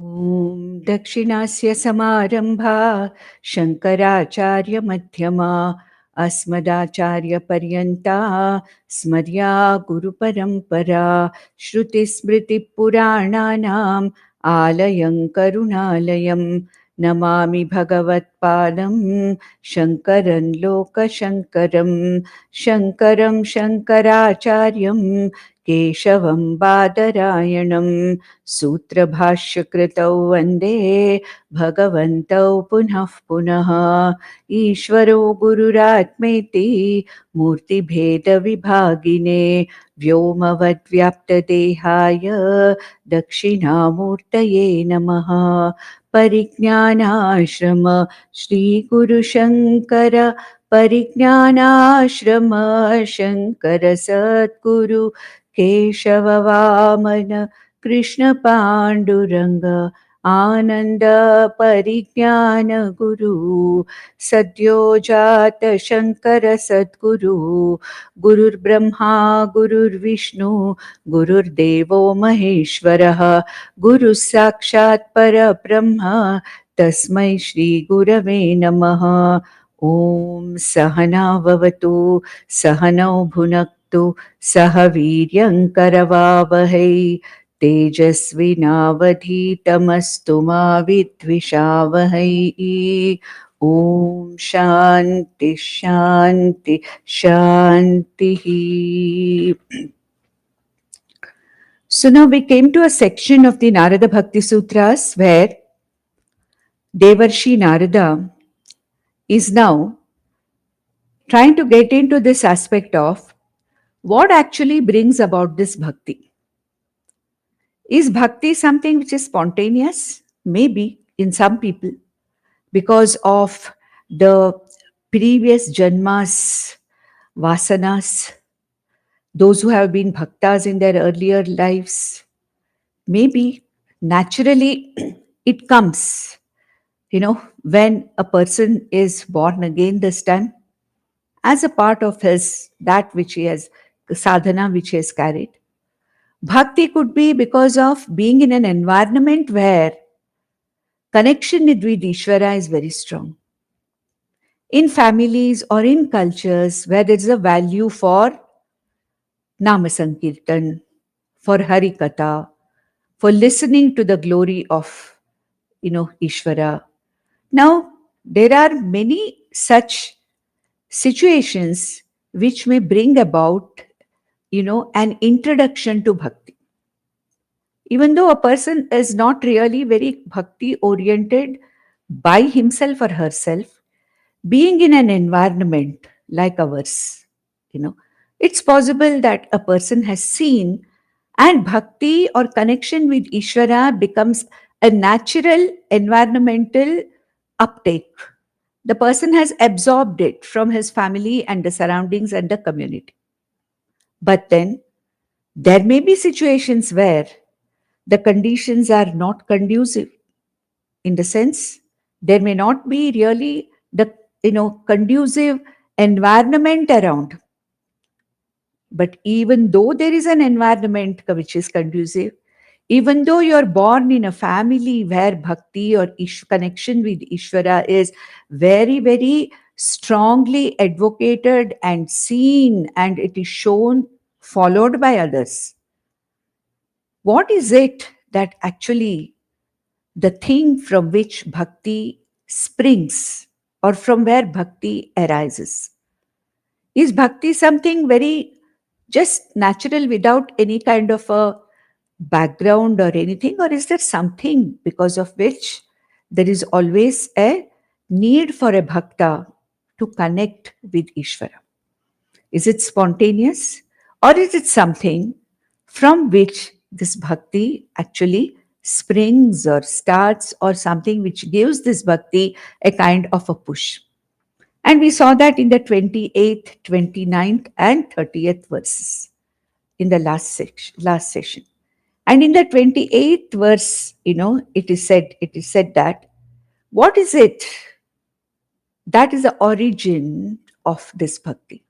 Om Dakshinasya Samarambha Shankaracharya Madhyama Asmadacharya Paryanta Smarya Guru Parampara Shruti Smriti Purananam Alayam Karunalayam Namami Bhagavatpadam Shankaran Loka Shankaram Shankaram Shankaracharyam Keshavam Badarayanam Sutra Bhashya Kritau Vande Bhagavantau Punah Punah Ishvaro Gururatmeti Murti Bheda Vibhagine Vyomavad Vyapta Dehaya Dakshinamurtaye Namaha Pariknyanashrama Shri Guru Shankara Pariknyanashrama Shankara Satguru Keshava Vamana Krishna Panduranga Ananda Pariknyana Guru Sadyo Jata Shankara Sadguru Gurur Brahma Gurur Vishnu Gurur Devo Maheshwaraha Guru Sakshat Parabrahma Tasmai Shri Gurave Namaha Om Sahana Vavatu Sahanau Bhunaktu Sahaviryam Karavavahai तेजस्विनावधीतमस्तु मा विद्विषावहै Om Shanti Shanti Shanti. So now we came to a section of the Narada Bhakti Sutras where Devarishi Narada is now trying to get into this aspect of what actually brings about this bhakti. Is bhakti something which is spontaneous? Maybe in some people, because of the previous janmas, vasanas, those who have been bhaktas in their earlier lives. Maybe naturally it comes, when a person is born again this time, as a part of his, that which he has, sadhana which he has carried. Bhakti could be because of being in an environment where connection with Ishvara is very strong. In families or in cultures where there is a value for Nama Sankirtan, for Harikatha, for listening to the glory of, Ishvara. Now, there are many such situations which may bring about, an introduction to bhakti. Even though a person is not really very bhakti oriented by himself or herself, being in an environment like ours, it's possible that a person has seen and bhakti or connection with Ishvara becomes a natural environmental uptake. The person has absorbed it from his family and the surroundings and the community. But then there may be situations where the conditions are not conducive. In the sense, there may not be really the conducive environment around. But even though there is an environment which is conducive, even though you're born in a family where bhakti or connection with Ishvara is very, very strongly advocated and seen, and it is shown, followed by others, what is it that actually the thing from which bhakti springs or from where bhakti arises? Is bhakti something very just natural without any kind of a background or anything, or is there something because of which there is always a need for a bhakta to connect with Ishvara? Is it spontaneous, or is it something from which this bhakti actually springs or starts, or something which gives this bhakti a kind of a push? And we saw that in the 28th, 29th and 30th verses in the last session. And in the 28th verse, it is said that what is it that is the origin of this bhakti?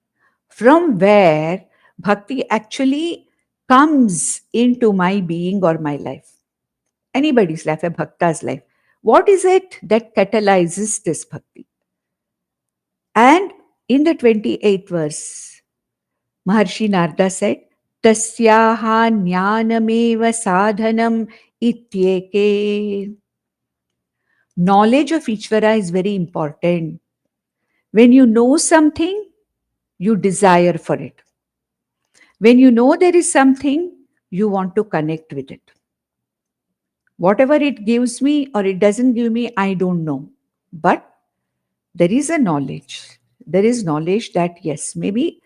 From where bhakti actually comes into my being or my life? anybody's life, a bhakta's life. What is it that catalyzes this bhakti? And in the 28th verse, Maharshi Narada said, Tasyaha jnanameva sadhanam ityeke. Knowledge of Ishvara is very important. When you know something, you desire for it. When you know there is something, you want to connect with it. Whatever it gives me or it doesn't give me, I don't know. But there is a knowledge. There is knowledge that, yes, maybe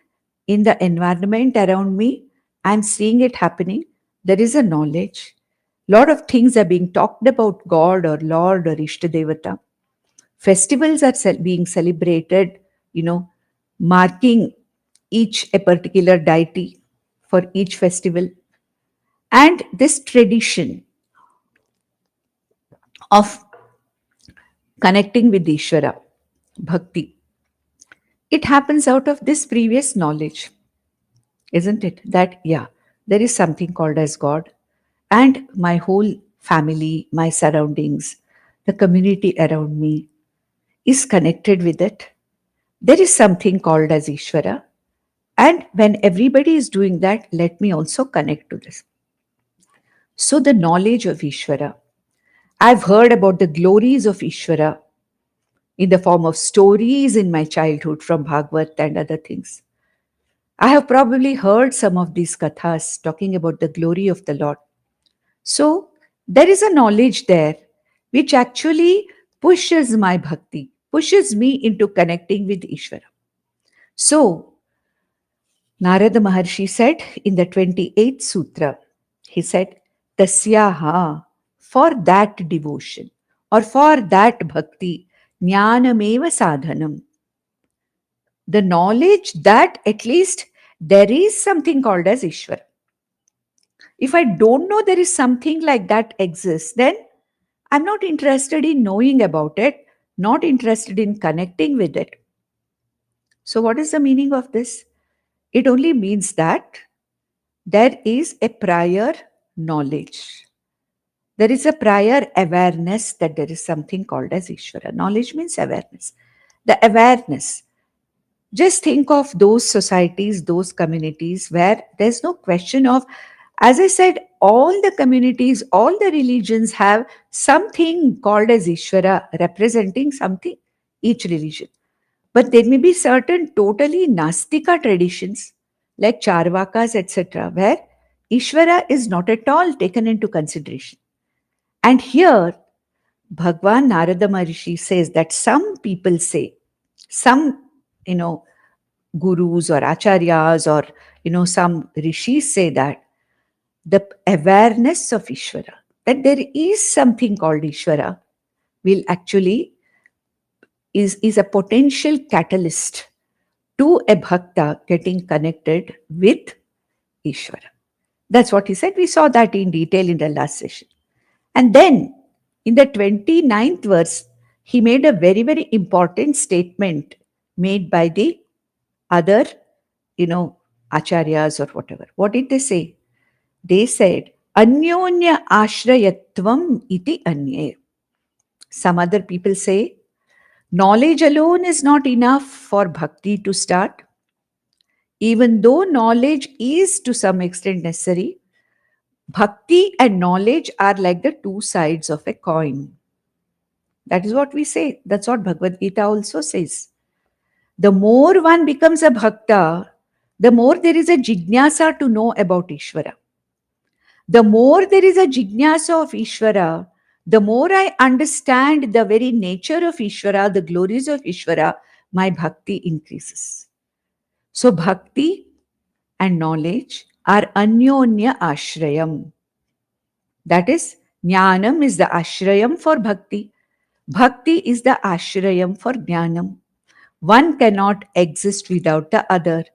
in the environment around me, I'm seeing it happening. There is a knowledge. Lot of things are being talked about God or Lord or Ishtadevata. Festivals are being celebrated, marking each a particular deity for each festival. And this tradition of connecting with Ishvara, bhakti, it happens out of this previous knowledge, isn't it? That, yeah, there is something called as God, and my whole family, my surroundings, the community around me is connected with it. There is something called as Ishvara, and when everybody is doing that, let me also connect to this. So the knowledge of Ishvara, I've heard about the glories of Ishvara in the form of stories in my childhood from Bhagavad and other things. I have probably heard some of these kathas talking about the glory of the Lord. So there is a knowledge there which actually pushes my bhakti, pushes me into connecting with Ishvara. So Narada Maharshi said in the 28th Sutra, he said, Tasyaha, for that devotion or for that bhakti, jnanameva sadhanam. The knowledge that at least there is something called as Ishvara. If I don't know there is something like that exists, then I'm not interested in knowing about it, not interested in connecting with it. So, what is the meaning of this? It only means that there is a prior knowledge. There is a prior awareness that there is something called as Ishvara. Knowledge means awareness. The awareness. Just think of those societies, those communities where there's no question of, as I said, all the communities, all the religions have something called as Ishvara representing something, each religion. But there may be certain totally Nastika traditions like Charvakas, etc., where Ishvara is not at all taken into consideration. And here, Bhagwan Narada Maharishi says that some people say, some, gurus or acharyas or, some rishis say that the awareness of Ishvara, that there is something called Ishvara, will actually is a potential catalyst to a bhakta getting connected with Ishvara. That's what he said. We saw that in detail in the last session. And then in the 29th verse, he made a very, very important statement made by the other, acharyas or whatever. What did they say? They said, Anyonya ashrayatvam iti anye. Some other people say, knowledge alone is not enough for bhakti to start. Even though knowledge is to some extent necessary, bhakti and knowledge are like the two sides of a coin. That is what we say. That's what Bhagavad Gita also says. The more one becomes a bhakta, the more there is a jignasa to know about Ishvara. The more there is a jignasa of Ishvara, the more I understand the very nature of Ishvara, the glories of Ishvara, my bhakti increases. So bhakti and knowledge are anyonya ashrayam. That is, jnanam is the ashrayam for bhakti. Bhakti is the ashrayam for jnanam. One cannot exist without the other.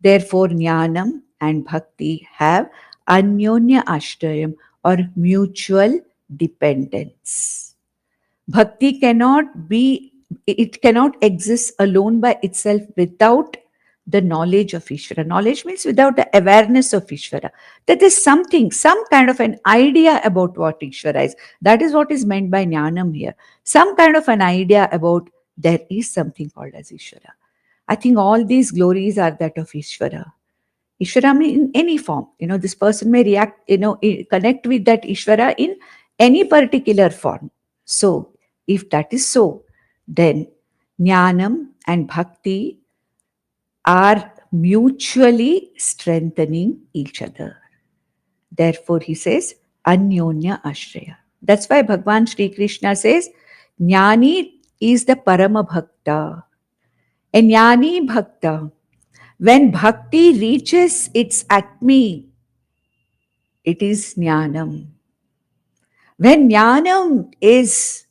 Therefore, jnanam and bhakti have anyonya ashrayam or mutual dependence. Bhakti cannot exist alone by itself without the knowledge of Ishvara. Knowledge means without the awareness of Ishvara. That is something, some kind of an idea about what Ishvara is. That is what is meant by Jnanam here. Some kind of an idea about there is something called as Ishvara. I think all these glories are that of Ishvara. Ishvara means in any form. This person may react, connect with that Ishvara in any particular form. So, if that is so, then Jnanam and Bhakti are mutually strengthening each other. Therefore, he says, Anyonya Ashraya. That's why Bhagwan Shri Krishna says, Jnani is the Parama Bhakta. A Jnani Bhakta, when Bhakti reaches its acme, it is Jnanam. When Jnanam is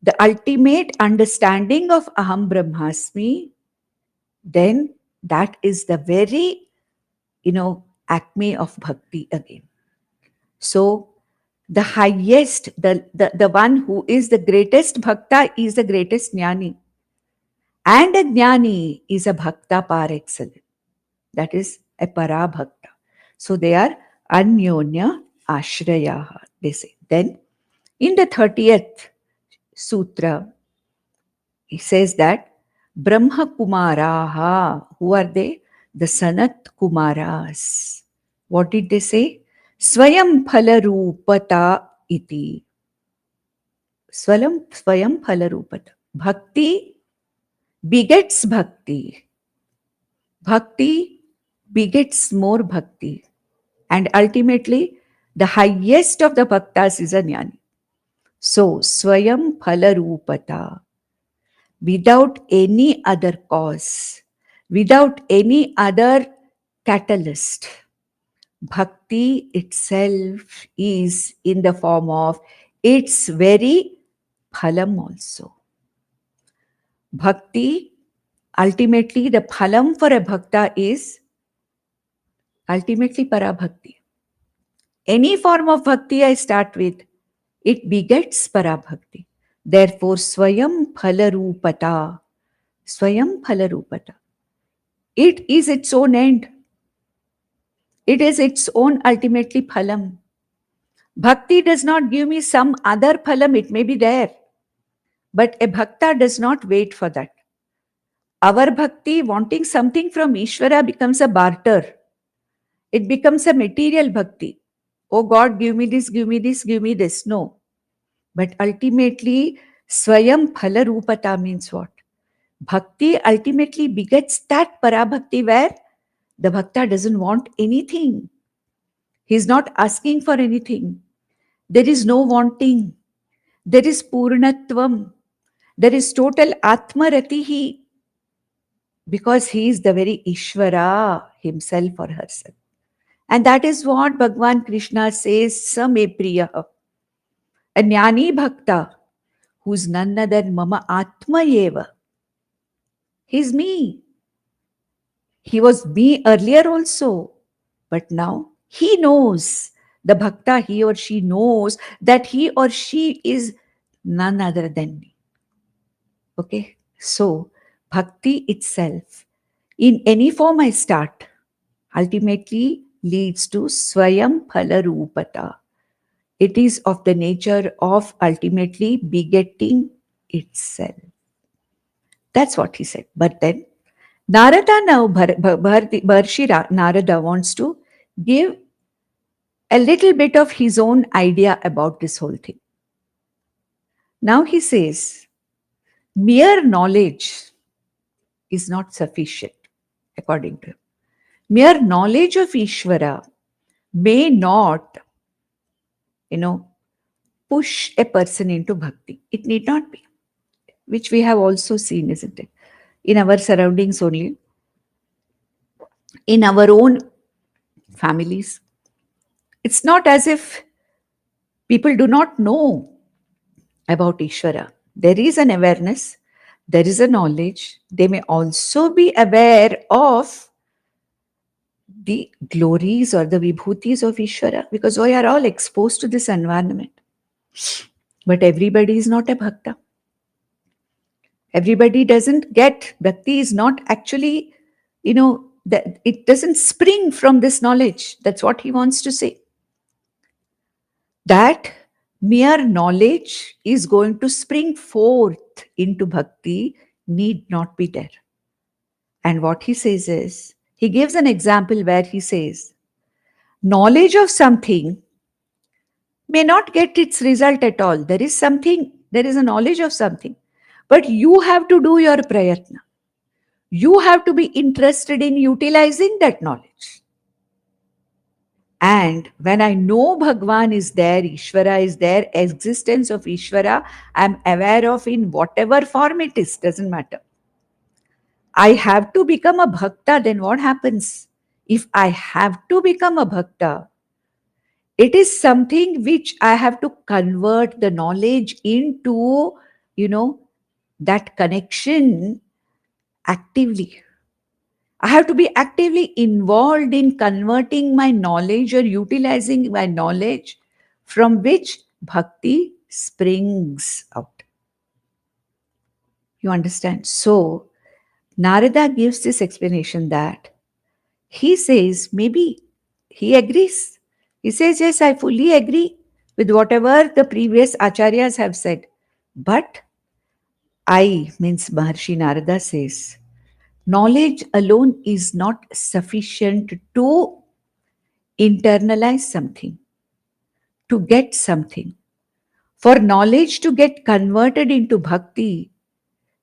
the ultimate understanding of Aham Brahmasmi, then that is the very, acme of Bhakti again. So, the highest, the one who is the greatest Bhakta is the greatest Jnani. And a Jnani is a Bhakta par excellence. That is a Para Bhakta. So, they are Anyonya Ashrayaha, they say. Then, in the 30th Sutra, he says that Brahma Kumaraha, who are they? The Sanat Kumaras. What did they say? Swayam Phalarupata iti. Swayam Phalarupata. Bhakti begets Bhakti. Bhakti begets more Bhakti. And ultimately, the highest of the Bhaktas is a Jnani. So, Swayam Phalarupata. Without any other cause, without any other catalyst, Bhakti itself is in the form of its very phalam also. Bhakti, ultimately the phalam for a bhakta is ultimately Parabhakti. Any form of bhakti I start with, it begets Parabhakti. Therefore, Swayam Phalarupata. Swayam Phalarupata. It is its own end. It is its own ultimately phalam. Bhakti does not give me some other phalam, it may be there. But a bhakta does not wait for that. Our bhakti, wanting something from Ishvara, becomes a barter. It becomes a material bhakti. Oh God, give me this, give me this, give me this. No. But ultimately, Swayam Phalarupata means what? Bhakti ultimately begets that Parabhakti where the bhakta doesn't want anything. He is not asking for anything. There is no wanting. There is Purnatvam. There is total Atma Ratihi. Because he is the very Ishvara himself or herself. And that is what Bhagwan Krishna says, Same Priya. A Jnani Bhakta, who is none other than Mama Atma Yeva. He is me. He was me earlier also. But now he knows, the Bhakta, he or she knows that he or she is none other than me. Okay? So, Bhakti itself, in any form I start, ultimately leads to Swayam Phalarupata. It is of the nature of ultimately begetting itself. That's what he said. But then, Narada now, Bharshi Narada wants to give a little bit of his own idea about this whole thing. Now he says, mere knowledge is not sufficient, according to him. Mere knowledge of Ishvara may not, push a person into bhakti. It need not be, which we have also seen, isn't it? In our surroundings only, in our own families. It's not as if people do not know about Ishvara. There is an awareness, there is a knowledge. They may also be aware of the glories or the vibhutis of Ishvara, because we are all exposed to this environment. But everybody is not a bhakta. Everybody doesn't get, bhakti is not actually, that it doesn't spring from this knowledge. That's what he wants to say. That mere knowledge is going to spring forth into bhakti need not be there. And what he says is, he gives an example where he says, knowledge of something may not get its result at all. There is a knowledge of something, but you have to do your prayatna. You have to be interested in utilizing that knowledge. And when I know Bhagwan is there, Ishvara is there, existence of Ishvara, I'm aware of in whatever form it is, doesn't matter. I have to become a bhakta, then what happens? If I have to become a bhakta, it is something which I have to convert the knowledge into, that connection actively. I have to be actively involved in converting my knowledge or utilizing my knowledge from which bhakti springs out. You understand? So, Narada gives this explanation that he says, maybe he agrees. He says, yes, I fully agree with whatever the previous acharyas have said. But means Maharshi Narada says, knowledge alone is not sufficient to internalize something, to get something. For knowledge to get converted into bhakti,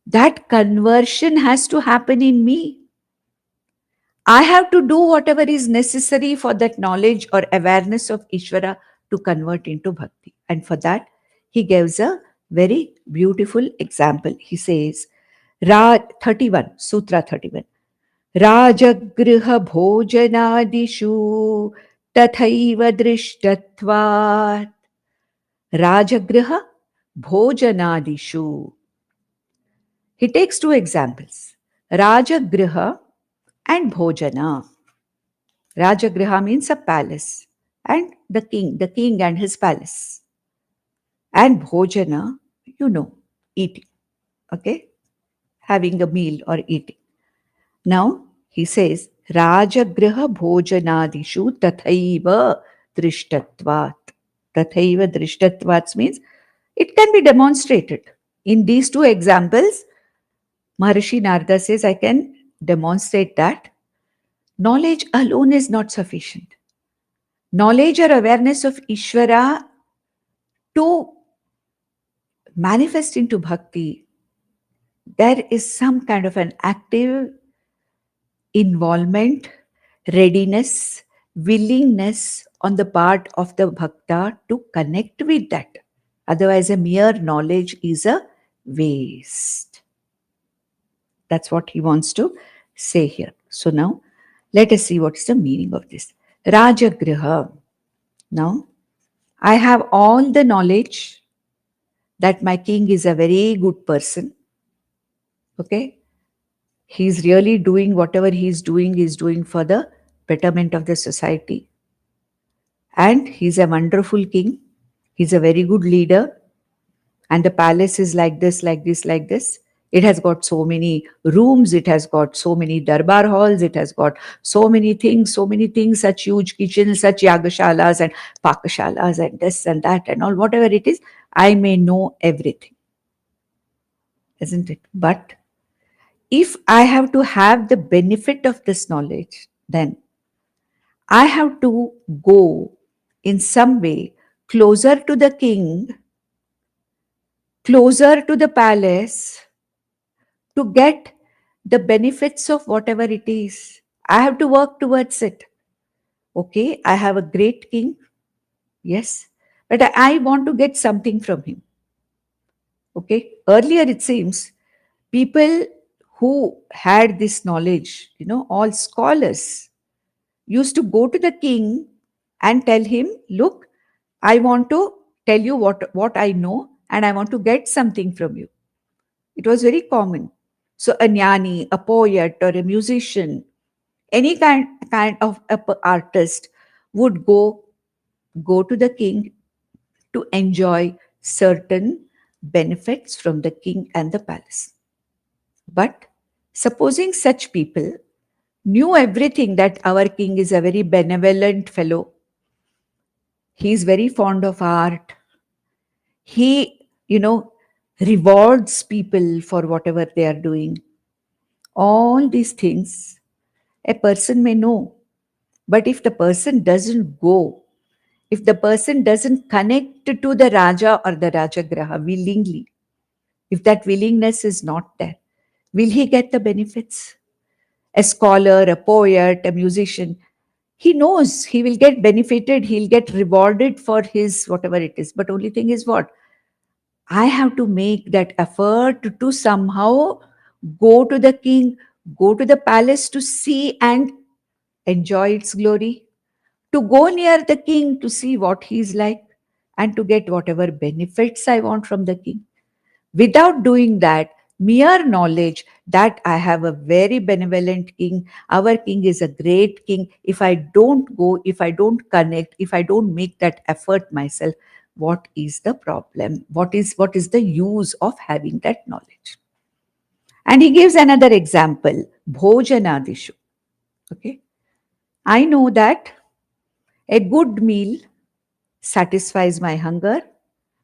that conversion has to happen in me. I have to do whatever is necessary for that knowledge or awareness of Ishvara to convert into bhakti. And for that, he gives a very beautiful example. He says, 31, Sutra 31. Rajagriha bhojanadishu tathaiva drishtatvat. Rajagriha bhojanadishu. He takes two examples, Rajagriha and Bhojana. Rajagriha means a palace, and the king and his palace. And Bhojana, eating, okay? Having a meal or eating. Now, he says, Rajagriha bhojanadishu tathaiva drishtatvat. Tathaiva drishtatvat means it can be demonstrated. In these two examples, Maharishi Narada says, I can demonstrate that knowledge alone is not sufficient. Knowledge or awareness of Ishvara to manifest into bhakti, there is some kind of an active involvement, readiness, willingness on the part of the bhakta to connect with that. Otherwise, a mere knowledge is a waste. That's what he wants to say here. So now, let us see what is the meaning of this. Rajagriha. Now, I have all the knowledge that my king is a very good person. Okay? He's really doing whatever he's doing for the betterment of the society. And he's a wonderful king. He's a very good leader. And the palace is like this, like this, like this. It has got so many rooms. It has got so many darbar halls. It has got so many things, such huge kitchens, such yagashalas and pakashalas and this and that and all, whatever it is. I may know everything. Isn't it? But if I have to have the benefit of this knowledge, then I have to go in some way closer to the king, closer to the palace, to get the benefits of whatever it is. I have to work towards it. Okay, I have a great king, yes, but I want to get something from him. Okay, earlier it seems people who had this knowledge, all scholars, used to go to the king and tell him, look, I want to tell you what I know and I want to get something from you. It was very common. So a jnani, a poet or a musician, any kind of artist would go to the king to enjoy certain benefits from the king and the palace. But supposing such people knew everything, that our king is a very benevolent fellow. He is very fond of art. He, rewards people for whatever they are doing. All these things a person may know. But if the person doesn't go, if the person doesn't connect to the Raja or the Rajagraha willingly, if that willingness is not there, will he get the benefits? A scholar, a poet, a musician, he knows he will get benefited, he'll get rewarded for his whatever it is. But only thing is what? I have to make that effort to somehow go to the king, go to the palace to see and enjoy its glory, to go near the king to see what he's like, and to get whatever benefits I want from the king. Without doing that, mere knowledge that I have a very benevolent king, our king is a great king, if I don't go, if I don't connect, if I don't make that effort myself, what is the problem? What is the use of having that knowledge? And he gives another example, Bhojanadishu. Okay. I know that a good meal satisfies my hunger.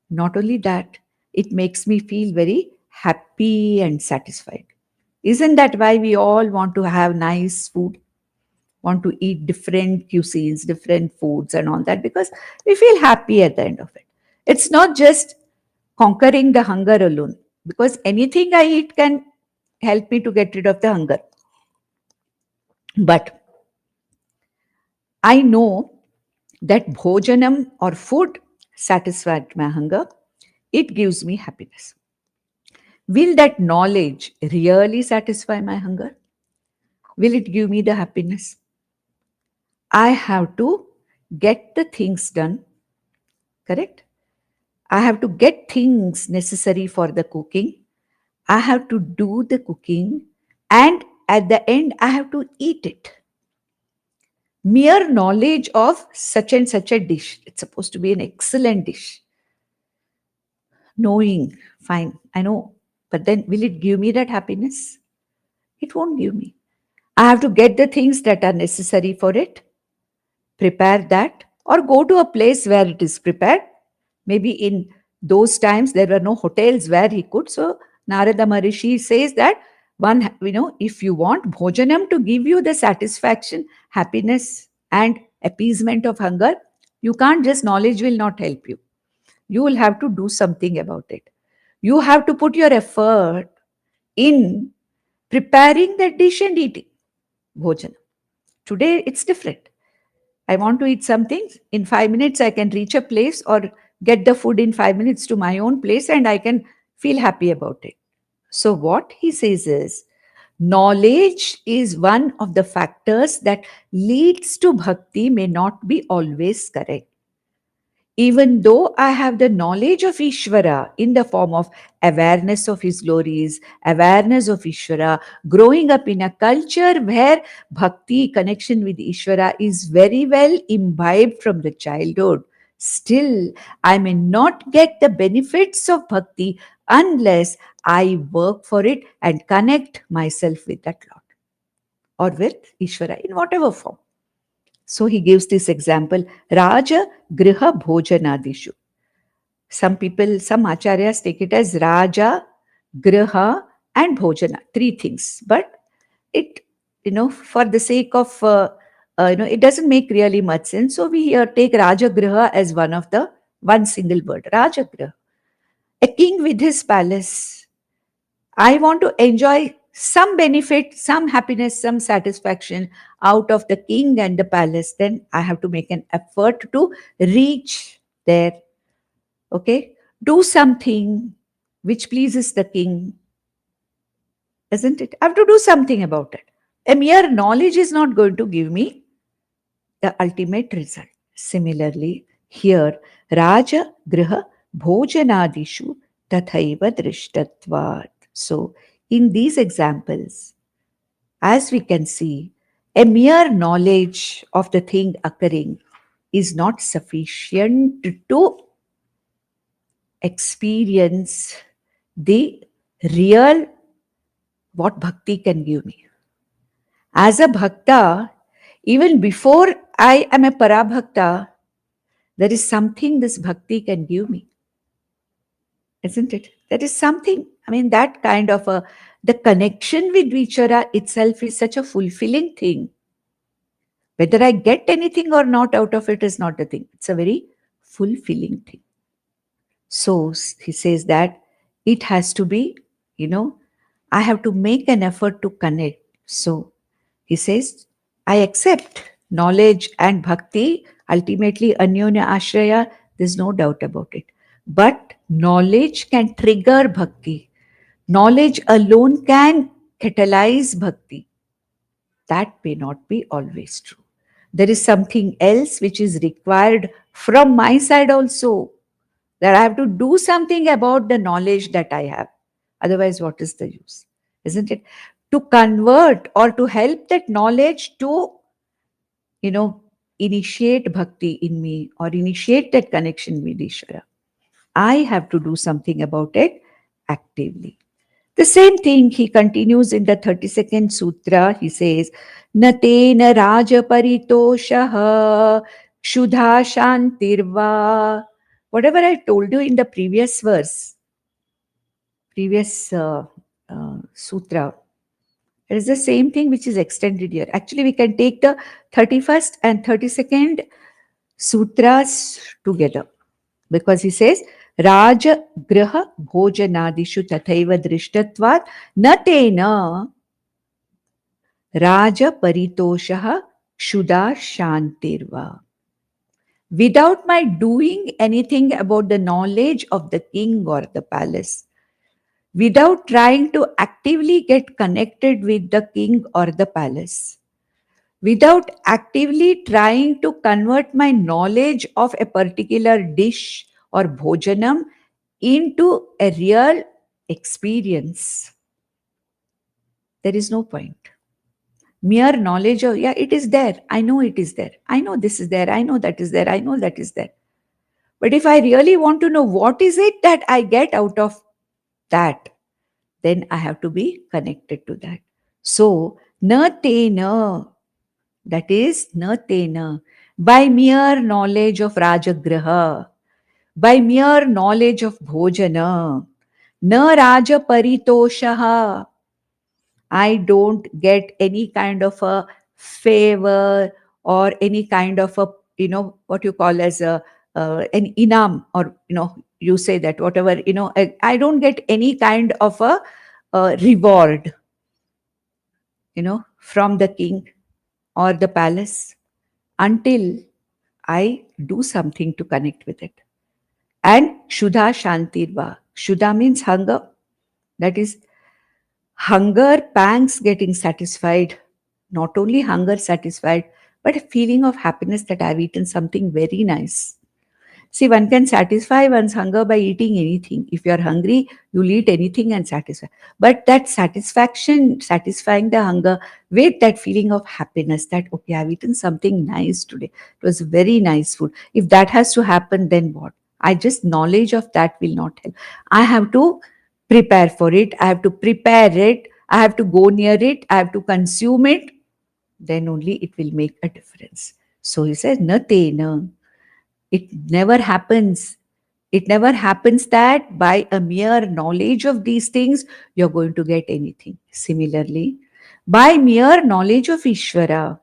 Not only that, it makes me feel very happy and satisfied. Isn't that why we all want to have nice food, want to eat different cuisines, different foods, and all that? Because we feel happy at the end of it. It's not just conquering the hunger alone, because anything I eat can help me to get rid of the hunger. But I know that bhojanam or food satisfies my hunger, it gives me happiness. Will that knowledge really satisfy my hunger? Will it give me the happiness? I have to get the things done, correct? I have to get things necessary for the cooking. I have to do the cooking, and at the end, I have to eat it. Mere knowledge of such and such a dish, it's supposed to be an excellent dish. Knowing, fine, I know, but then will it give me that happiness? It won't give me. I have to get the things that are necessary for it, prepare that, or go to a place where it is prepared. Maybe in those times there were no hotels where he could. So Narada Maharishi says that if you want bhojanam to give you the satisfaction, happiness, and appeasement of hunger, you can't just, knowledge will not help you. You will have to do something about it. You have to put your effort in preparing that dish and eating bhojanam. Today it's different. I want to eat something. In 5 minutes, I can reach a place or get the food in 5 minutes to my own place, and I can feel happy about it. So, what he says is, knowledge is one of the factors that leads to bhakti, may not be always correct. Even though I have the knowledge of Ishvara in the form of awareness of his glories, awareness of Ishvara, growing up in a culture where bhakti, connection with Ishvara, is very well imbibed from the childhood, still I may not get the benefits of bhakti unless I work for it and connect myself with that Lord or with Ishvara in whatever form. So he gives this example, Raja Griha Bhojanadishu. Some people, some acharyas take it as Raja, Griha, and Bhojana, three things. But it, for the sake of, it doesn't make really much sense. So we here take Raja Griha as one single word, Raja Griha. A king with his palace. I want to enjoy some benefit, some happiness, some satisfaction out of the king and the palace. Then I have to make an effort to reach there. Okay? Do something which pleases the king, isn't it? I have to do something about it. A mere knowledge is not going to give me the ultimate result. Similarly, here, Raja Griha Bhojanadishu Tathaiva Drishtatvat. So, in these examples, as we can see, a mere knowledge of the thing occurring is not sufficient to experience the real what bhakti can give me. As a bhakta, even before I am a parabhakta, there is something this bhakti can give me, isn't it? There is something. I mean, that kind of the connection with Vichara itself is such a fulfilling thing. Whether I get anything or not out of it is not the thing. It's a very fulfilling thing. So he says that it has to be, I have to make an effort to connect. So he says, I accept knowledge and bhakti, ultimately anyonya ashraya, there's no doubt about it. But knowledge can trigger bhakti. Knowledge alone can catalyze bhakti. That may not be always true. There is something else which is required from my side also, that I have to do something about the knowledge that I have. Otherwise, what is the use? Isn't it? To convert or to help that knowledge to, initiate bhakti in me or initiate that connection with Ishvara, I have to do something about it actively. The same thing he continues in the 32nd sutra. He says, Natena raja paritoshaha kshudha shantirva. Whatever I told you in the previous verse, previous sutra, it is the same thing which is extended here. Actually, we can take the 31st and 32nd sutras together, because he says, Raja Graha Bhojanadishu Tathaiva Drishtatvat Natena Raja Paritoshaha Kshuda Shantirva. Without my doing anything about the knowledge of the king or the palace, without trying to actively get connected with the king or the palace, without actively trying to convert my knowledge of a particular dish or bhojanam into a real experience, there is no point. Mere knowledge of, yeah, it is there. I know it is there. I know this is there. I know that is there. I know that is there. But if I really want to know what is it that I get out of that, then I have to be connected to that. So, na tena, that is na tena, by mere knowledge of Rajagraha, by mere knowledge of Bhojana, na Raja Paritoshaha, I don't get any kind of a favor or any kind of a, what you call as an inam, or, you say that whatever, I don't get any kind of a reward, from the king or the palace until I do something to connect with it. And Shudha Shantirva. Shudha means hunger. That is hunger pangs getting satisfied. Not only hunger satisfied, but a feeling of happiness that I've eaten something very nice. See, one can satisfy one's hunger by eating anything. If you're hungry, you'll eat anything and satisfy. But that satisfaction, satisfying the hunger with that feeling of happiness that, okay, I've eaten something nice today. It was very nice food. If that has to happen, then what? Knowledge of that will not help. I have to prepare for it. I have to prepare it. I have to go near it. I have to consume it. Then only it will make a difference. So he says, Natena. It never happens. It never happens that by a mere knowledge of these things, you're going to get anything. Similarly, by mere knowledge of Ishvara,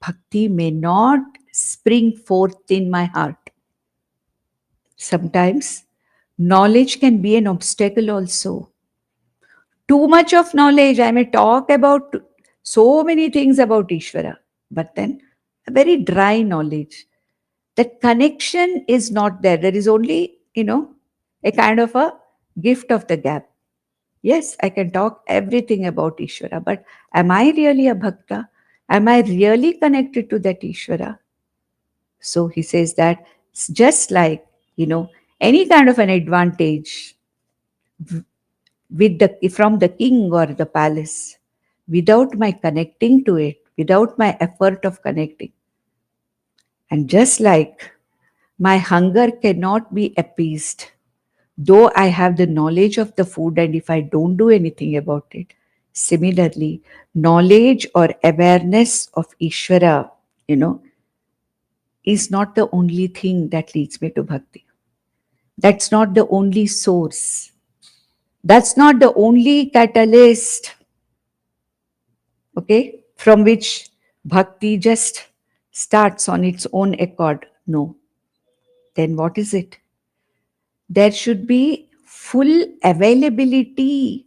bhakti may not spring forth in my heart. Sometimes knowledge can be an obstacle also. Too much of knowledge, I may talk about so many things about Ishvara, but then a very dry knowledge. That connection is not there. There is only, a kind of a gift of the gap. Yes, I can talk everything about Ishvara, but am I really a bhakta? Am I really connected to that Ishvara? So he says that it's just like, any kind of an advantage from the king or the palace, without my connecting to it, without my effort of connecting. And just like my hunger cannot be appeased, though I have the knowledge of the food, and if I don't do anything about it, Similarly, knowledge or awareness of Ishvara, is not the only thing that leads me to bhakti. That's not the only source. That's not the only catalyst, okay, from which bhakti just starts on its own accord. No. Then what is it? There should be full availability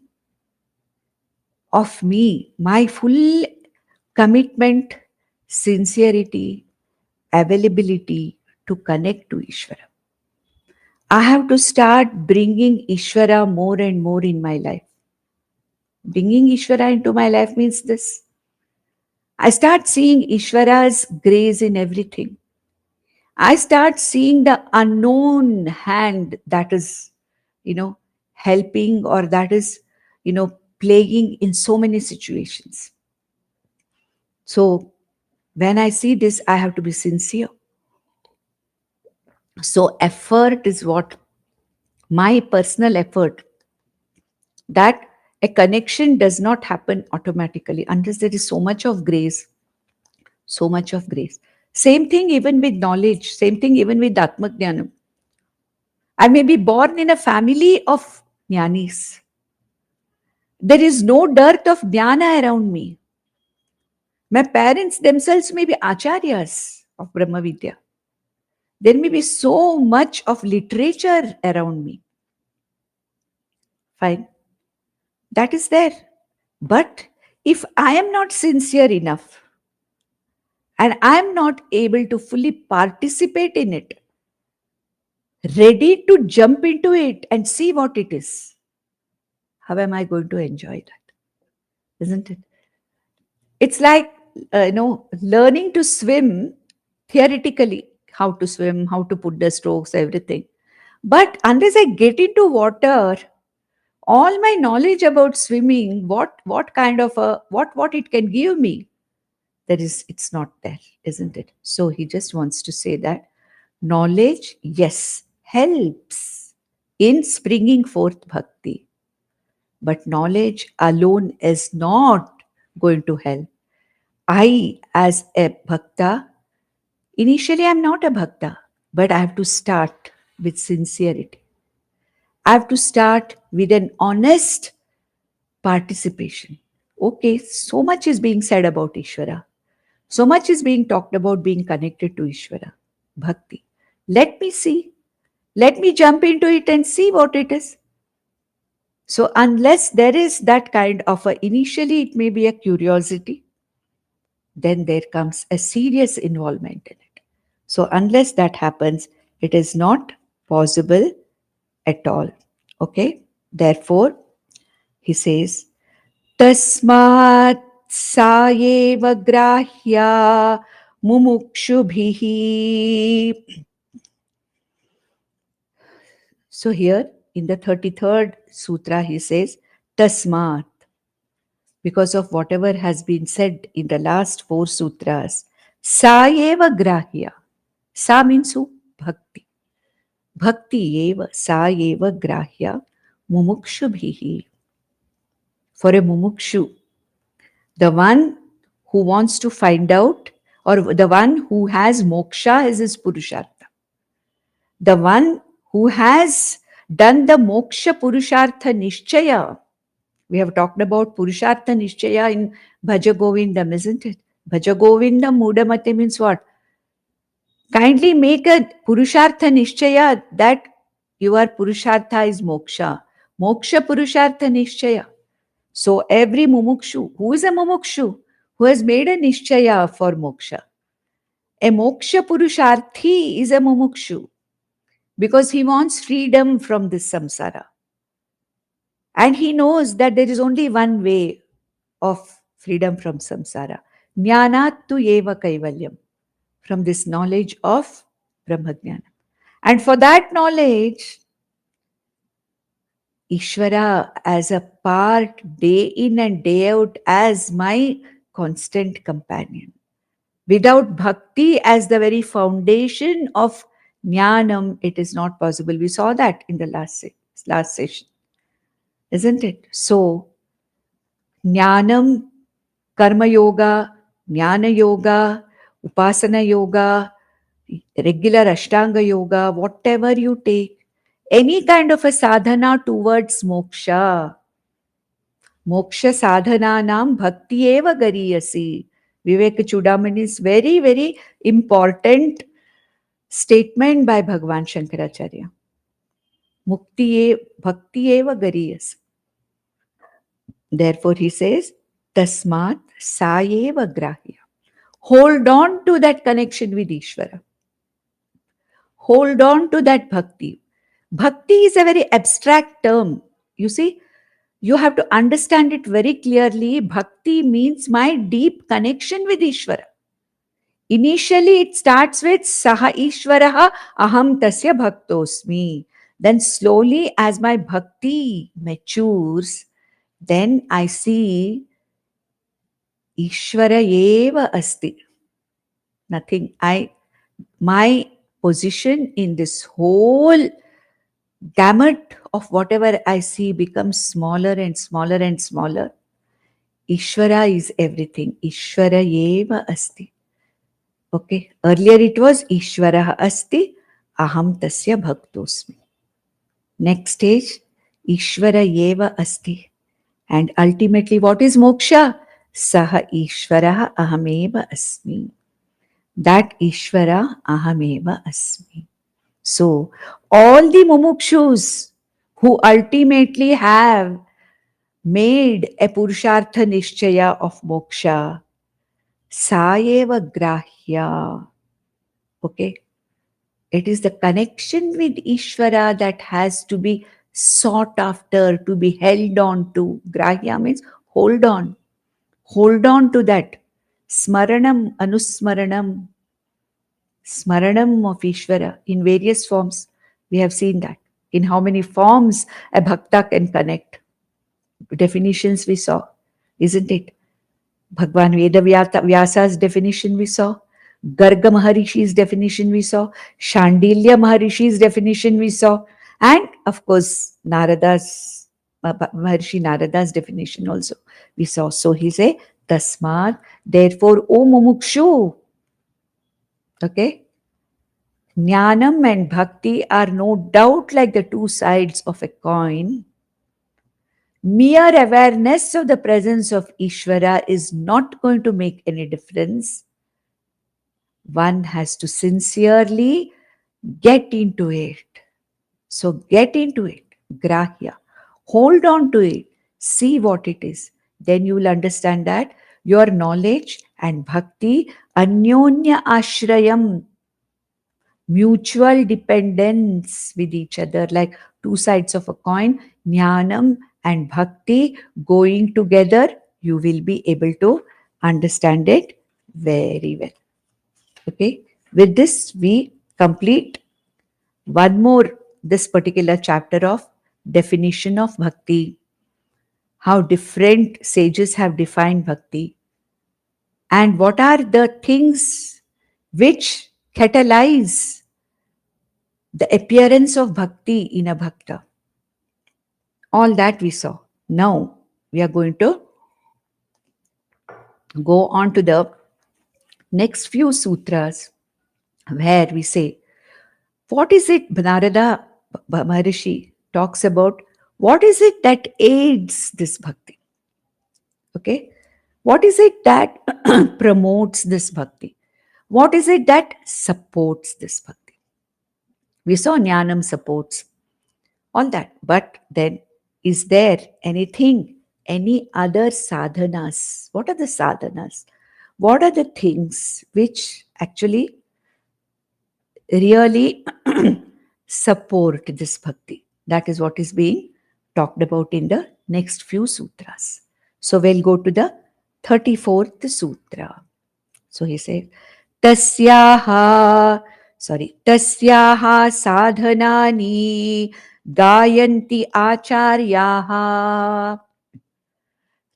of me, my full commitment, sincerity, availability to connect to Ishvara. I have to start bringing Ishvara more and more in my life. Bringing Ishvara into my life means this. I start seeing Ishvara's grace in everything. I start seeing the unknown hand that is, helping, or that is, playing in so many situations. So when I see this, I have to be sincere. So effort is what my personal effort, that a connection does not happen automatically unless there is so much of grace, so much of grace. Same thing even with knowledge, same thing even with Atma Jnanam. I may be born in a family of jnanis. There is no dearth of jnana around me. My parents themselves may be acharyas of Brahma Vidya. There may be so much of literature around me. Fine. That is there. But if I am not sincere enough and I am not able to fully participate in it, ready to jump into it and see what it is, how am I going to enjoy that? Isn't it? It's like, learning to swim theoretically, how to swim, how to put the strokes, everything. But unless I get into water, all my knowledge about swimming, what kind of a what it can give me, it's not there, isn't it? So he just wants to say that knowledge, yes, helps in springing forth bhakti, but knowledge alone is not going to help. I, as a bhakta, initially I'm not a bhakta, but I have to start with sincerity. I have to start with an honest participation. Okay, so much is being said about Ishvara. So much is being talked about being connected to Ishvara, bhakti. Let me see. Let me jump into it and see what it is. So unless there is that kind of initially it may be a curiosity, then there comes a serious involvement in it. So unless that happens, it is not possible at all. Okay? Therefore, he says, Tasmat sayeva grahya mumukshubhihi. So here in the 33rd sutra, he says, Tasmat. Because of whatever has been said in the last 4 sutras, sayeva grahya. Sa means who? Bhakti. Bhakti eva, sayeva grahya mumukshubhihi. For a mumukshu, the one who wants to find out, or the one who has moksha as his purushartha. The one who has done the moksha purushartha nishchaya. We have talked about purushartha nishchaya in Bhaja Govindam, isn't it? Bhaja Govindam Mudamate means what? Kindly make a purushartha nishchaya that your purushartha is moksha. Moksha purushartha nishchaya. So every mumukshu, who is a mumukshu? Who has made a nishchaya for moksha. A moksha purusharthi is a mumukshu because he wants freedom from this samsara. And he knows that there is only one way of freedom from samsara. Jnanat tu eva kaivalyam. From this knowledge of Brahmajnana. And for that knowledge, Ishvara as a part, day in and day out, as my constant companion. Without bhakti as the very foundation of jnanam, it is not possible. We saw that in the last session, isn't it? So, Jnanam, Karma Yoga, Jnana Yoga, Upasana Yoga, regular Ashtanga Yoga, whatever you take, any kind of a sadhana towards moksha. Moksha sadhananam bhakti eva gariyasi. Vivekachudamani's very, very important statement by Bhagavan Shankaracharya. Bhakti eva gariyasi. Therefore, he says, Tasmat Sayeva Grahya. Hold on to that connection with Ishvara. Hold on to that bhakti. Bhakti is a very abstract term. You see, you have to understand it very clearly. Bhakti means my deep connection with Ishvara. Initially, it starts with Saha Ishvaraha Aham Tasya Bhaktosmi. Then slowly, as my bhakti matures, then I see Ishvara eva asti. Nothing. My position in this whole gamut of whatever I see becomes smaller and smaller and smaller. Ishvara is everything. Ishvara eva asti. Okay. Earlier it was Ishvara asti, aham tasya bhaktosmi. Next stage, Ishvara eva asti. And ultimately, what is moksha? Saha Ishvara ahameva asmi. That Ishvara ahameva asmi. So, all the mumukshus who ultimately have made a Purushartha Nishchaya of moksha, Sayeva Grahya. Okay? It is the connection with Ishvara that has to be sought after, to be held on to. Grahya means hold on. Hold on to that. Smaranam, Anusmaranam. Smaranam of Ishvara in various forms. We have seen that. In how many forms a bhakta can connect. Definitions we saw, isn't it? Bhagwan Veda Vyasa's definition we saw. Garga Maharishi's definition we saw. Shandilya Maharishi's definition we saw. And of course, Maharishi Narada's definition also we saw. So he says, Tasmat, therefore, O Mumukshu. Okay? Jnanam and Bhakti are no doubt like the two sides of a coin. Mere awareness of the presence of Ishvara is not going to make any difference. One has to sincerely get into it. So get into it. Grahya. Hold on to it. See what it is. Then you will understand that your knowledge and bhakti, anyonya ashrayam, mutual dependence with each other, like two sides of a coin, jnanam and bhakti going together, you will be able to understand it very well. Okay, with this we complete one more this particular chapter of definition of bhakti, how different sages have defined bhakti, and what are the things which catalyze the appearance of bhakti in a bhakta. All that we saw. Now we are going to go on to the next few sutras where we say, what is it Narada Maharishi talks about? What is it that aids this bhakti? Okay. What is it that promotes this bhakti? What is it that supports this bhakti? We saw Jnanam supports all that. But then, is there anything, any other sadhanas? What are the sadhanas? What are the things which actually really support this bhakti? That is what is being talked about in the next few sutras. So we'll go to the 34th sutra. So he says, Tasyaha sadhanani gayanti acharyaha.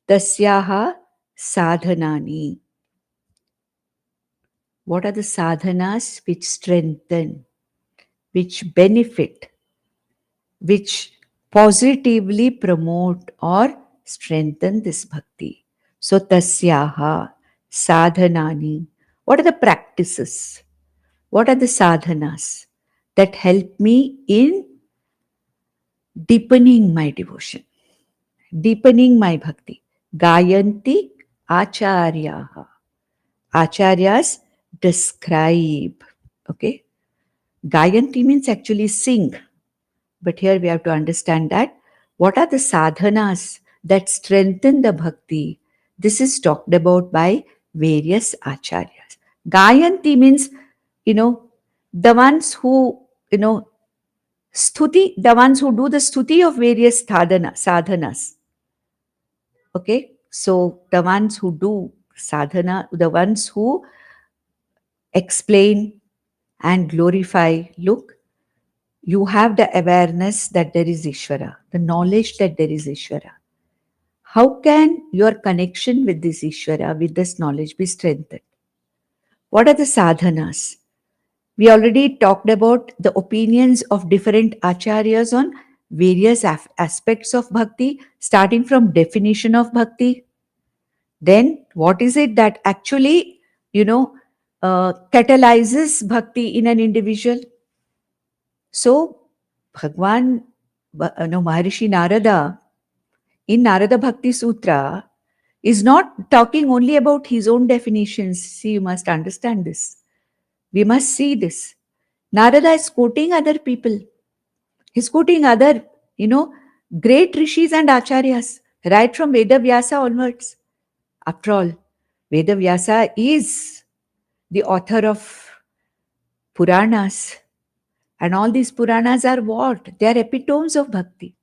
Tasyaha sadhanani. What are the sadhanas which strengthen, which benefit, which positively promote or strengthen this bhakti. So tasyaha sadhanani. What are the practices? What are the sadhanas that help me in deepening my devotion, deepening my bhakti? Gayanti acharyaha. Acharyas describe. Okay. Gayanti means actually sing. But here we have to understand that what are the sadhanas that strengthen the bhakti? This is talked about by various acharyas. Gayanti means, the ones who, stuti, the ones who do the stuti of various sadhanas. Okay, so the ones who do sadhana, the ones who explain and glorify, look, you have the awareness that there is Ishvara, the knowledge that there is Ishvara. How can your connection with this Ishvara, with this knowledge, be strengthened? What are the sadhanas? We already talked about the opinions of different acharyas on various aspects of bhakti, starting from definition of bhakti. Then, what is it that actually, catalyzes bhakti in an individual? So, Bhagwan, Maharishi Narada, in Narada Bhakti Sutra, is not talking only about his own definitions. See, you must understand this. We must see this. Narada is quoting other people. He's quoting other, great rishis and acharyas, right from Veda Vyasa onwards. After all, Veda Vyasa is the author of Puranas. And all these Puranas are what? They are epitomes of bhakti,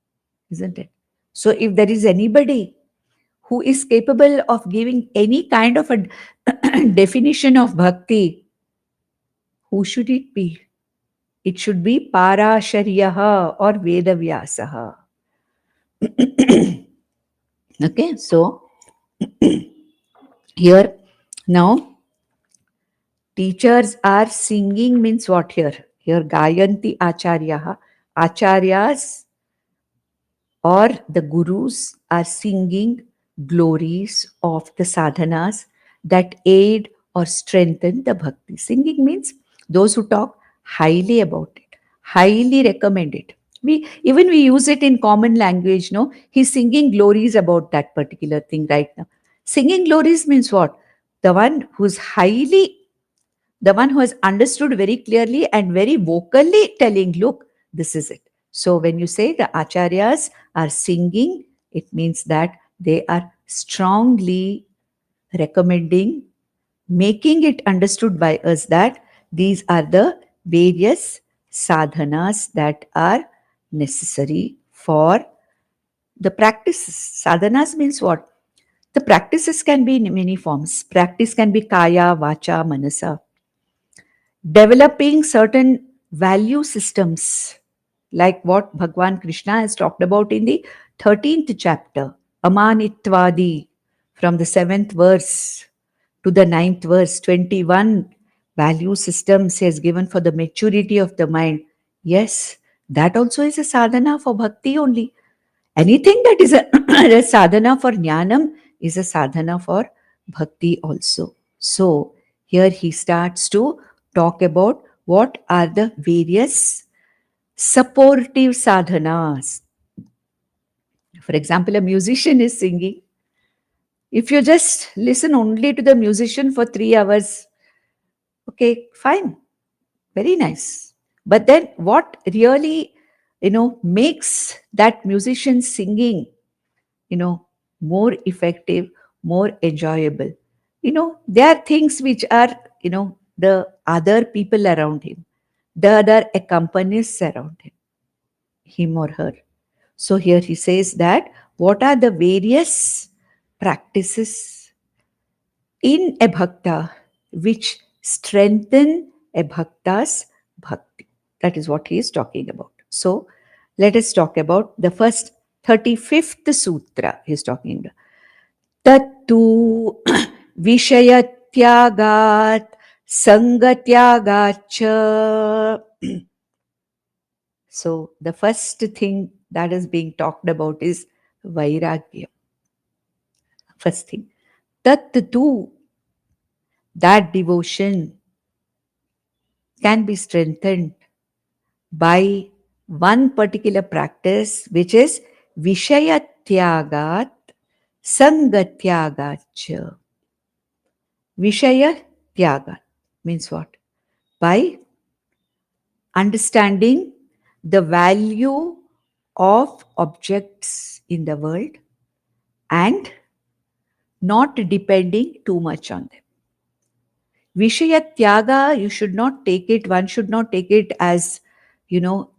isn't it? So if there is anybody who is capable of giving any kind of a definition of bhakti, who should it be? It should be Parasharyaha or Vedavyasaha. Okay, so here now teachers are singing means what here? Here Gayanti Acharyaha. Acharyas or the gurus are singing glories of the sadhanas that aid or strengthen the bhakti. Singing means those who talk highly about it, highly recommend it. We use it in common language, no? He's singing glories about that particular thing right now. Singing glories means what? The one who's highly, the one who has understood very clearly and very vocally telling, look, this is it. So when you say the acharyas are singing, it means that they are strongly recommending, making it understood by us that these are the various sadhanas that are necessary for the practices. Sadhanas means what? The practices can be in many forms. Practice can be kaya, vacha, manasa. Developing certain value systems, like what Bhagwan Krishna has talked about in the 13th chapter, Amanitvadi, from the 7th verse to the 9th verse, 21 value systems he has given for the maturity of the mind. Yes, that also is a sadhana for bhakti only. Anything that is a sadhana for jnanam is a sadhana for bhakti also. So, here he starts to talk about what are the various supportive sadhanas. For example, a musician is singing. If you just listen only to the musician for 3 hours, okay, fine, very nice. But then what really, makes that musician singing, more effective, more enjoyable? There are things which are, the other people around him, the other accompanists around him or her. So here he says that what are the various practices in a bhakta which strengthen a bhakta's bhakti. That is what he is talking about. So let us talk about the first 35th sutra he is talking about. Tattu Vishayatyagat Sangatyagacha. So the first thing that is being talked about is Vairagya. First thing. Tat tu, that devotion can be strengthened by one particular practice, which is Vishaya Tyagat Sangatyagat. Vishaya Tyagat means what? By understanding the value of objects in the world and not depending too much on them. Vishaya Tyaga, you should not take it, one should not take it as,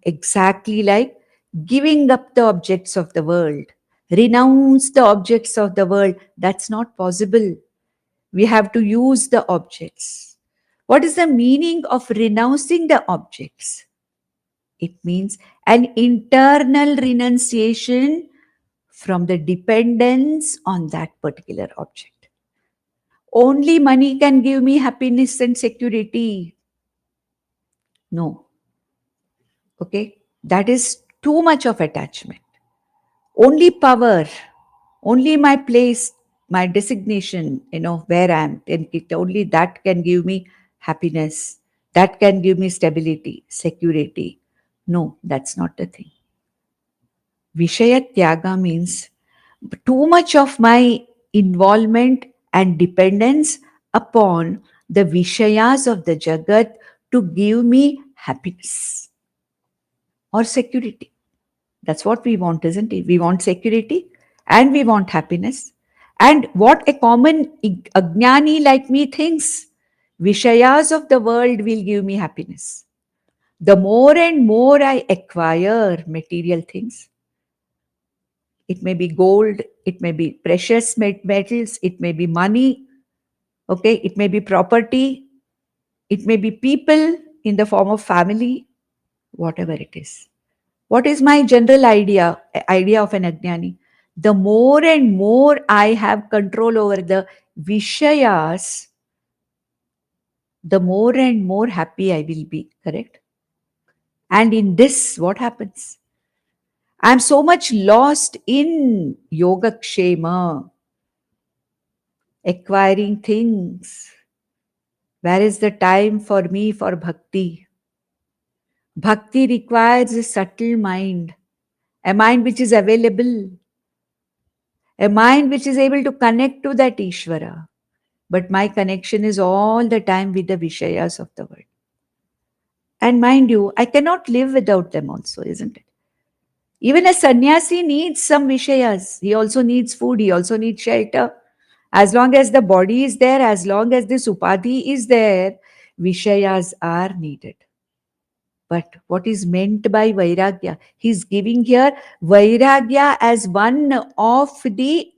exactly like giving up the objects of the world, renounce the objects of the world. That's not possible. We have to use the objects. What is the meaning of renouncing the objects? It means an internal renunciation from the dependence on that particular object. Only money can give me happiness and security. No. Okay? That is too much of attachment. Only power, only my place, my designation, where I am, only that can give me happiness. That can give me stability, security. No, that's not the thing. Vishaya Tyaga means too much of my involvement and dependence upon the Vishayas of the Jagat to give me happiness or security. That's what we want, isn't it? We want security and we want happiness. And what a common Ajnani like me thinks, Vishayas of the world will give me happiness. The more and more I acquire material things, it may be gold, it may be precious metals, it may be money, okay, it may be property, it may be people in the form of family, whatever it is. What is my general idea of an Ajnani? The more and more I have control over the Vishayas, the more and more happy I will be, correct? And in this, what happens? I am so much lost in Yogakshema, acquiring things. Where is the time for me for bhakti? Bhakti requires a subtle mind, a mind which is available, a mind which is able to connect to that Ishvara. But my connection is all the time with the Vishayas of the world. And mind you, I cannot live without them also, isn't it? Even a sannyasi needs some Vishayas. He also needs food, he also needs shelter. As long as the body is there, as long as this upadhi is there, Vishayas are needed. But what is meant by Vairagya? He's giving here Vairagya as one of the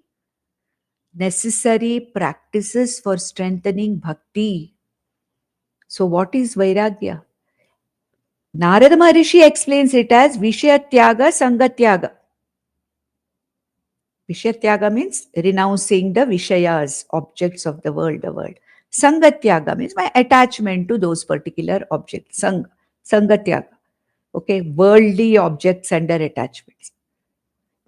necessary practices for strengthening bhakti. So what is Vairagya? Narada Maharishi explains it as Vishayatyaga Sangatyaga. Vishayatyaga means renouncing the Vishayas, objects of the world, Sangatyaga means my attachment to those particular objects. Sangatyaga. Okay, worldly objects under attachments.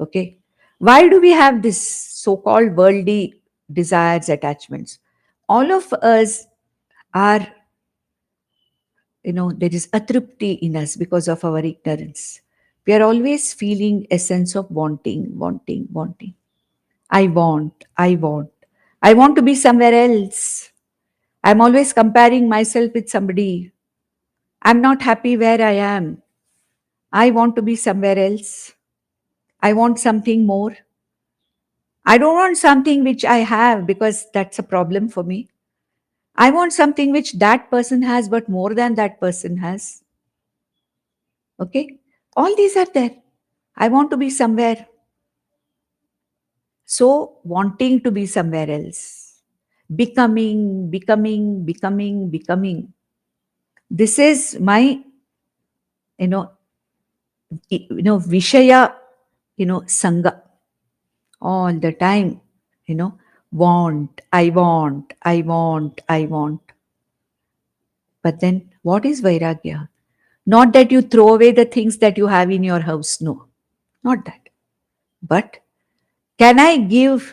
Okay, why do we have this so-called worldly desires, attachments? All of us are, there is atrupti in us because of our ignorance. We are always feeling a sense of wanting. I want. I want to be somewhere else. I'm always comparing myself with somebody. I'm not happy where I am. I want to be somewhere else. I want something more. I don't want something which I have because that's a problem for me. I want something which that person has, but more than that person has. Okay? All these are there. I want to be somewhere. So, wanting to be somewhere else. Becoming. This is my, Vishaya, Sangha. All the time, want, I want. But then, what is Vairagya? Not that you throw away the things that you have in your house. No, not that. But can I give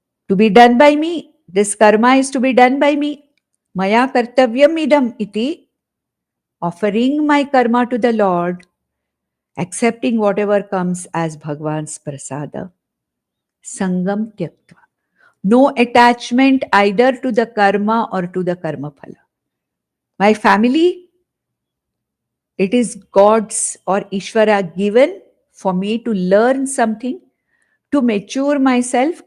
to be done by me. This karma is to be done by me. Maya kartavyam idam iti. Offering my karma to the Lord, accepting whatever comes as Bhagwan's prasada. Sangam tyaktva. No attachment either to the karma or to the karma phala. My family, it is God's or Ishvara given for me to learn something, to mature myself,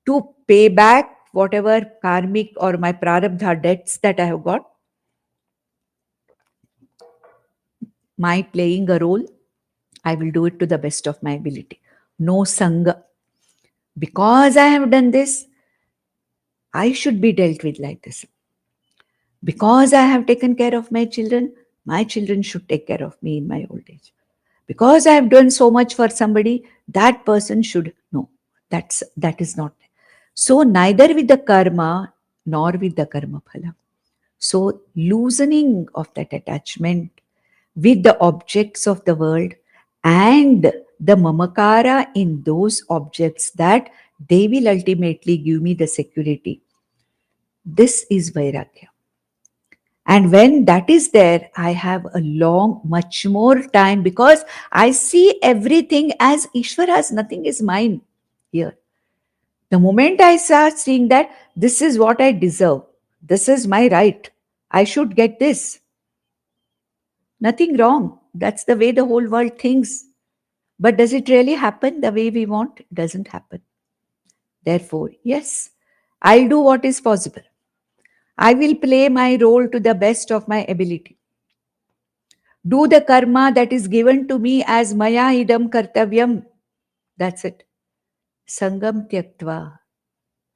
to pay back whatever karmic or my prarabdha debts that I have got. My playing a role, I will do it to the best of my ability. No sangha. Because I have done this, I should be dealt with like this. Because I have taken care of my children should take care of me in my old age. Because I have done so much for somebody, that person should. No, that is not. So neither with the karma nor with the karma phala. So loosening of that attachment with the objects of the world and the mamakara in those objects that they will ultimately give me the security. This is Vairagya. And when that is there, I have a much more time, because I see everything as Ishvara's, nothing is mine here. The moment I start seeing that this is what I deserve, this is my right, I should get this. Nothing wrong. That's the way the whole world thinks. But does it really happen the way we want? It doesn't happen. Therefore, yes, I'll do what is possible. I will play my role to the best of my ability. Do the karma that is given to me as maya idam kartavyam. That's it. Sangam tyaktva.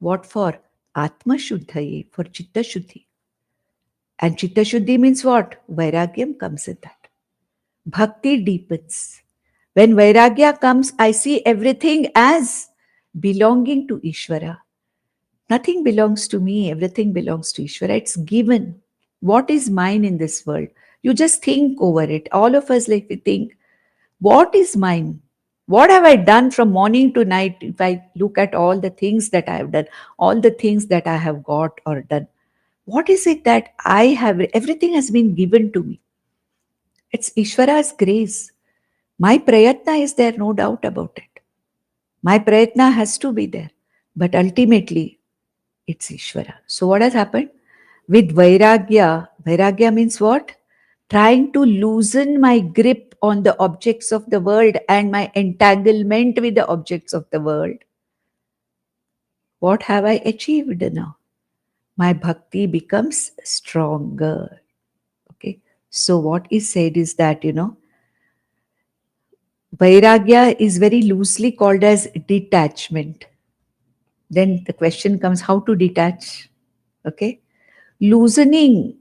What for? Atma Shuddhaye, for Chitta Shuddhi. And Chitta Shuddhi means what? Vairagyam comes in that. Bhakti deepens. When Vairagya comes, I see everything as belonging to Ishvara. Nothing belongs to me, everything belongs to Ishvara. It's given. What is mine in this world? You just think over it. All of us, like, we think, what is mine? What have I done from morning to night? If I look at all the things that I have done, all the things that I have got or done, what is it that I have? Everything has been given to me. It's Ishvara's grace. My prayatna is there, no doubt about it. My prayatna has to be there. But ultimately, it's Ishvara. So what has happened? With Vairagya, Vairagya means what? Trying to loosen my grip on the objects of the world and my entanglement with the objects of the world. What have I achieved now? My bhakti becomes stronger. Okay. So what is said is that, Vairagya is very loosely called as detachment. Then the question comes, how to detach? Okay. Loosening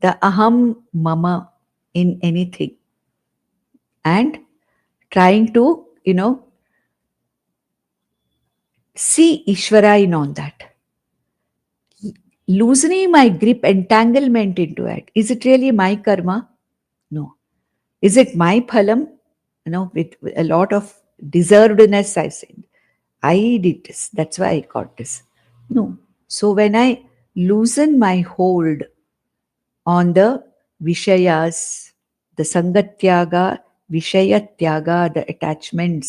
the aham mama in anything and trying to, see Ishvara in on that. Loosening my grip, entanglement into it. Is it really my karma? No. Is it my phalam? With a lot of deservedness, I said, I did this. That's why I got this. No. So when I loosen my hold on the Vishayas, the Sangatyaga, Vishayatyaga, the attachment,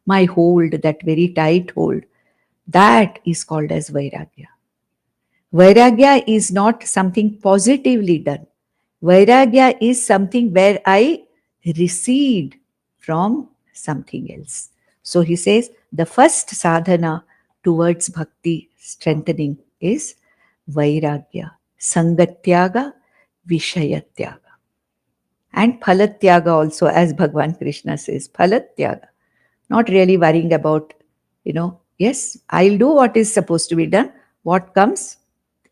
my hold, that very tight hold, that is called as Vairagya. Vairagya is not something positively done. Vairagya is something where I recede from something else. So he says the first sadhana towards bhakti strengthening is Vairagya, Sangatyaga, Vishayatyaga. And Phalatyaga also, as Bhagavan Krishna says, Phalatyaga. Not really worrying about, yes, I'll do what is supposed to be done. What comes,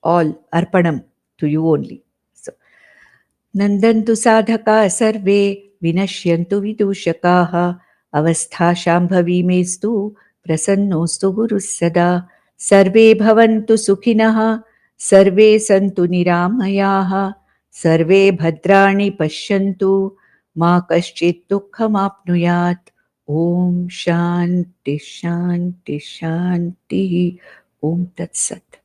all arpanam to you only. So, Nandantu sadhaka sarve vinashyantu vidushakaha avastha shambhavi mestu prasannostu guru sada sarve bhavantu sukhinaha sarve santu niramayaha sarve bhadrani pashyantu ma kaschit dukkham apnuyat Om Shanti Shanti Shanti. Om Tat Sat.